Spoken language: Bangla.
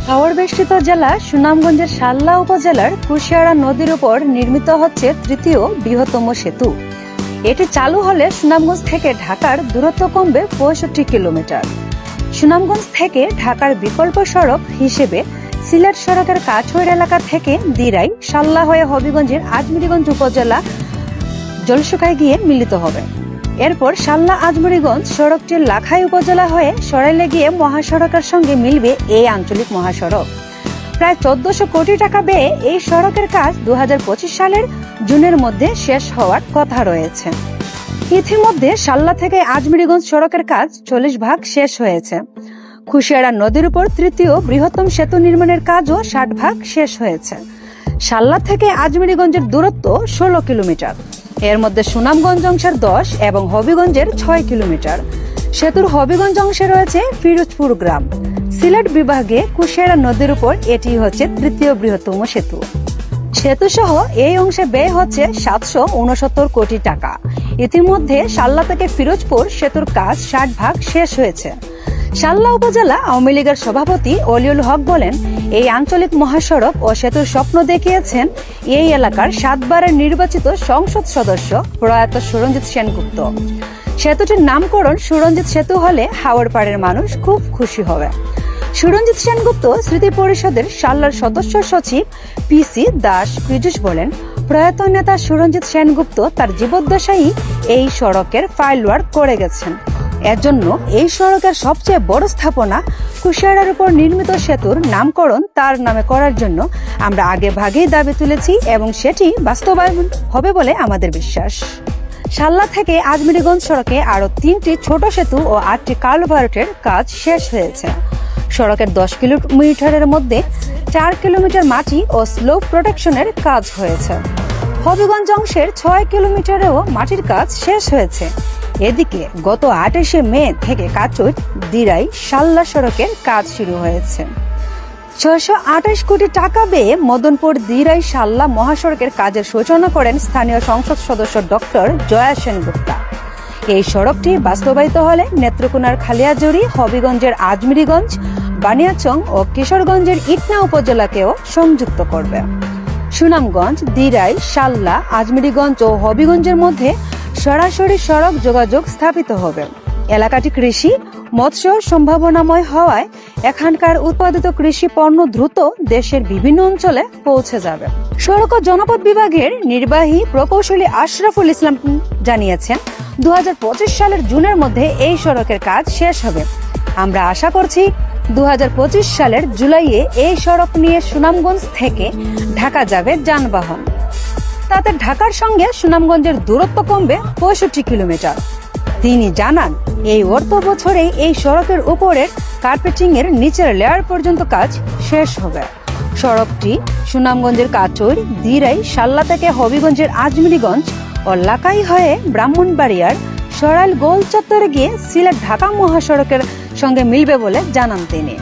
হাওর বেষ্টিত জেলা সুনামগঞ্জের শাল্লা উপজেলার কুশিয়ারা নদীর উপর নির্মিত হচ্ছে তৃতীয় বৃহত্তম সেতু। এটি চালু হলে সুনামগঞ্জ থেকে ঢাকার দূরত্ব কমবে 65 কিলোমিটার। সুনামগঞ্জ থেকে ঢাকার বিকল্প সড়ক হিসেবে সিলেট সড়কের কাঠইর এলাকা থেকে দিরাই শাল্লা হয়ে হবিগঞ্জের আজমিরিগঞ্জ উপজেলা জলশুকায় গিয়ে মিলিত হবে। এরপর শাল্লা আজমিরিগঞ্জ সড়কটি লাখাই উপজেলা হয়ে সরাইলে গিয়ে মহাসড়কের সঙ্গে মিলবে এই আঞ্চলিক মহাসড়ক। প্রায় 1400 কোটি টাকা ব্যয়ে এই সড়কের কাজ 2025 সালের জুনের মধ্যে শেষ হওয়ার কথা রয়েছে। ইতিমধ্যে শাল্লা থেকে আজমিরিগঞ্জ সড়কের কাজ 40% শেষ হয়েছে। কুশিয়ারা নদীর উপর তৃতীয় বৃহত্তম সেতু নির্মাণের কাজও 60% শেষ হয়েছে। শাল্লা থেকে আজমিরিগঞ্জের দূরত্ব 16 কিলোমিটার। এর মধ্যে সুনামগঞ্জ অংশের 10 এবং হবিগঞ্জের 6 কিলোমিটার। সেতুর হবিগঞ্জ অংশে রয়েছে ফিরোজপুর গ্রাম। সিলেট বিভাগে কুশিয়ারা নদীর উপর এটি হচ্ছে তৃতীয় বৃহত্তম সেতু। সেতু সহ এই অংশে ব্যয় হচ্ছে 769 কোটি টাকা। ইতিমধ্যে শাল্লা থেকে ফিরোজপুর সেতুর কাজ 60% শেষ হয়েছে। শাল্লা উপজেলা আওয়ামী লীগের সভাপতি অলিউল হক বলেন, এই আঞ্চলিক মহাসড়ক ও সেতুর স্বপ্ন দেখিয়েছেন এই এলাকার 7 বারের নির্বাচিত সংসদ সদস্য প্রয়াত সুরঞ্জিত সেনগুপ্ত। সেতুটির নামকরণ সুরঞ্জিত সেতু হলে হাওর পাড়ের মানুষ খুব খুশি হবে। সুরঞ্জিত সেনগুপ্ত স্মৃতি পরিষদের শাল্লার সদস্য সচিব পিসি দাস পীযূষ বলেন, প্রয়াত নেতা সুরঞ্জিত সেনগুপ্ত তার জীবদ্দশায় এই সড়কের ফাইল ওয়ার্ক করে গেছেন। এজন্য এই সড়কের সবচেয়ে বড় স্থাপনা কুশিয়ারার উপর নির্মিত সেতুর নামকরণ তার নামে করার জন্য আমরা আগে ভাগেই দাবি তুলেছি এবং সেটি বাস্তবায়ন হবে বলে আমাদের বিশ্বাস। শাল্লা থেকে আজমিরিগঞ্জ সড়কে আরো 3টি ছোট সেতু ও 8টি কালভার্টের কাজ শেষ হয়েছে। সড়কের 10 কিলোমিটারের মধ্যে 4 কিলোমিটার মাটি ও স্লোপ প্রোটেকশনের কাজ হয়েছে। হবিগঞ্জ অংশের 6 কিলোমিটারেও মাটির কাজ শেষ হয়েছে। এদিকে গত 28 মে থেকে কাচুর দিরাই শাল্লা সড়কের কাজ শুরু হয়েছে। 628 কোটি টাকা ব্যয়ে মদনপুর দিরাই শাল্লা মহাসড়কের কাজের সূচনা করেন স্থানীয় সংসদ সদস্য ডক্টর জয়া সেনগুপ্তা। এই সড়কটি বাস্তবায়িত হলে নেত্রকোনার খালিয়াজুড়ি, হবিগঞ্জের আজমিরিগঞ্জ, বানিয়াচং ও কিশোরগঞ্জের ইটনা উপজেলাকেও সংযুক্ত করবে। সুনামগঞ্জ, দিরাই, শাল্লা, আজমিরিগঞ্জ ও হবিগঞ্জের মধ্যে সরাসরি সড়ক যোগাযোগ স্থাপিত হবে। এলাকাটি কৃষি, মৎস্য সম্ভাবনাময় হওয়ায় এখানকার উৎপাদিত কৃষি পণ্য দ্রুত দেশের বিভিন্ন অঞ্চলে পৌঁছে যাবে। সড়ক ও জনপথ বিভাগের নির্বাহী প্রকৌশলী আশরাফুল ইসলাম জানিয়েছেন, 2025 সালের জুনের মধ্যে এই সড়কের কাজ শেষ হবে। আমরা আশা করছি 2025 সালের জুলাইয়ে এই সড়ক নিয়ে সুনামগঞ্জ থেকে ঢাকা যাবে যানবাহন। তাতে ঢাকার সঙ্গে সুনামগঞ্জের দূরত্ব কমবে 65 কিলোমিটার। তিনি জানান, এই অর্থ বছরে এই সড়কের উপরের কার্পেটিং এর নিচের লেয়ার পর্যন্ত কাজ শেষ হবে। সড়কটি সুনামগঞ্জের কাচুর, দিরাই, শাল্লা থেকে হবিগঞ্জের আজমিরিগঞ্জ ও লাখাই হয়ে ব্রাহ্মণবাড়িয়ার সরাইল গোল চত্বরে গিয়ে সিলেট ঢাকা মহাসড়কের সঙ্গে মিলবে বলে জানান তিনি।